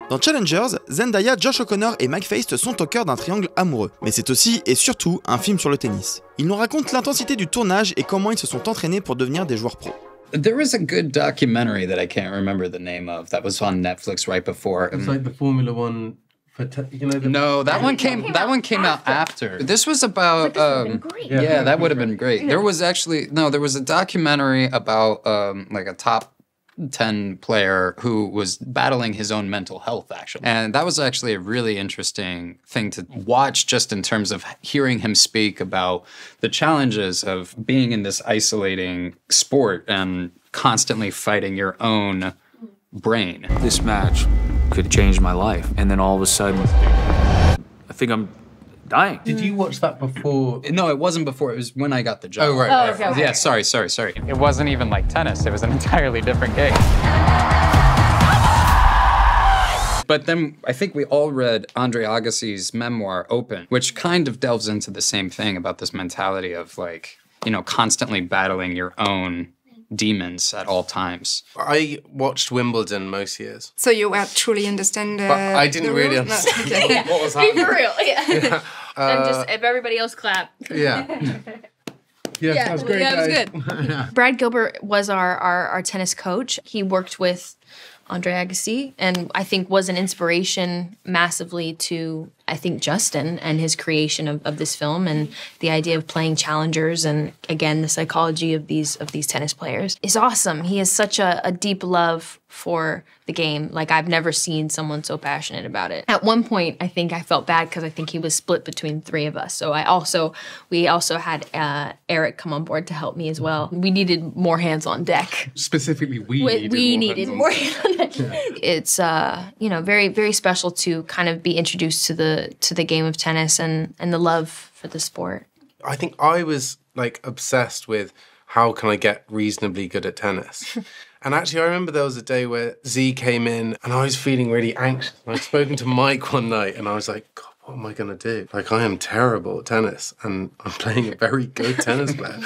Dans Challengers, Zendaya, Josh O'Connor et Mike Faist sont au cœur d'un triangle amoureux. Mais c'est aussi et surtout un film sur le tennis. Il nous raconte l'intensité du tournage et comment ils se sont entraînés pour devenir des joueurs pros. There was a good documentary that I can't remember the name of that was on Netflix right before. It's like the Formula One. No, that one came out after. This was about yeah, that would have been great. There was actually there was a documentary about like a top 10 player who was battling his own mental health, actually. And that was actually a really interesting thing to watch, just in terms of hearing him speak about the challenges of being in this isolating sport and constantly fighting your own brain. This match could change my life, and then all of a sudden, I think I'm dying. Did you watch that before? No, it wasn't before. It was when I got the job. Oh, right. Oh, okay. Yeah, sorry. It wasn't even like tennis. It was an entirely different game. But then I think we all read Andre Agassi's memoir, Open, which kind of delves into the same thing about this mentality of, like, you know, constantly battling your own demons at all times. I watched Wimbledon most years. So you truly understand But I didn't really understand what was happening. Be for real, yeah. And just, if everybody else clap. Yeah. Yeah, that was great. Yeah, it was good. Brad Gilbert was our tennis coach. He worked with Andre Agassi, and I think was an inspiration massively to, I think, Justin and his creation of this film, and the idea of playing challengers, and again, the psychology of these tennis players is awesome. He has such a deep love for the game. Like, I've never seen someone so passionate about it. At one point, I think I felt bad because I think he was split between three of us. So we also had Eric come on board to help me as well. We needed more hands on deck. Specifically, we needed more hands on deck. Yeah. It's you know, very, very special to kind of be introduced to the game of tennis and the love for the sport. I think I was like obsessed with how can I get reasonably good at tennis. And actually, I remember there was a day where Z came in and I was feeling really anxious. I'd spoken to Mike one night and I was like, God, what am I going to do? Like, I am terrible at tennis and I'm playing a very good tennis player.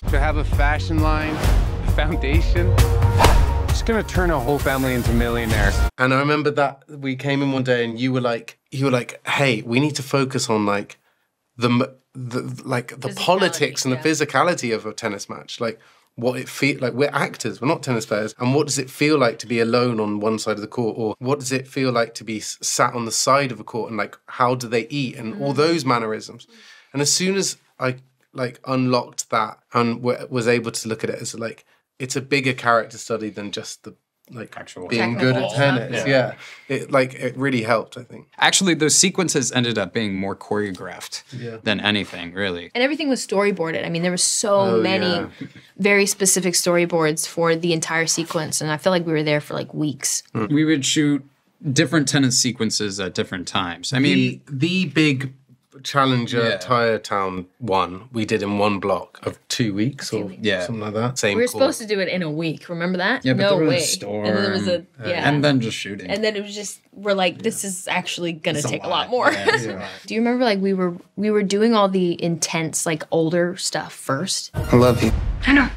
To have a fashion line, a foundation, it's going to turn a whole family into millionaires. And I remember that we came in one day and you were like, hey, we need to focus on like the politics and the physicality of a tennis match. Like, what it feel like. We're actors, we're not tennis players. And what does it feel like to be alone on one side of the court? Or what does it feel like to be sat on the side of a court? And like, how do they eat? And all those mannerisms. And as soon as I like unlocked that and was able to look at it as like, it's a bigger character study than just the like actual being good at tennis. Yeah. It really helped, I think. Actually, those sequences ended up being more choreographed than anything, really. And everything was storyboarded. I mean, there were so many very specific storyboards for the entire sequence, and I feel like we were there for like weeks. We would shoot different tennis sequences at different times. I mean, the big Challenger Tire Town one we did in one block of 2 weeks or something like that. We were supposed to do it in a week. Remember that? Yeah, but no there was way. a storm. And then there was a and then just shooting. And then it was just we're like, this is actually gonna take a lot more. Yeah, do you remember like we were doing all the intense like older stuff first? I love you. I know.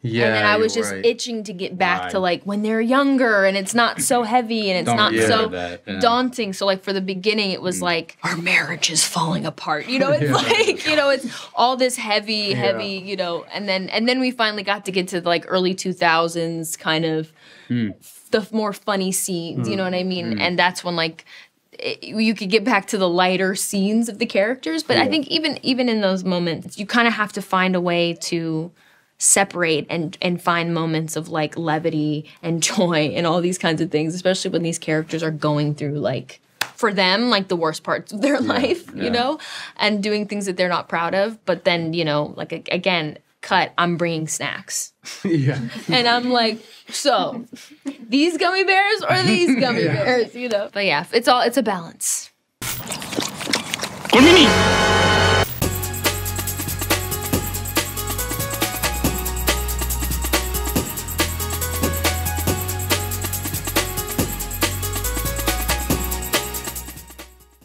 Yeah, and then I was just itching to get back to like when they're younger and it's not so heavy and it's not so daunting. So like for the beginning, it was like our marriage is falling apart. You know, it's like, you know, it's all this heavy, you know, and then we finally got to get to like early 2000s kind of the more funny scenes. You know what I mean? And that's when like you could get back to the lighter scenes of the characters. But I think even in those moments, you kind of have to find a way to separate and find moments of like levity and joy and all these kinds of things, especially when these characters are going through like, for them, like the worst parts of their life, you know, and doing things that they're not proud of. But then, you know, like again, I'm bringing snacks. And I'm like, so these gummy bears or these gummy bears, you know? But yeah, it's a balance. Konbini!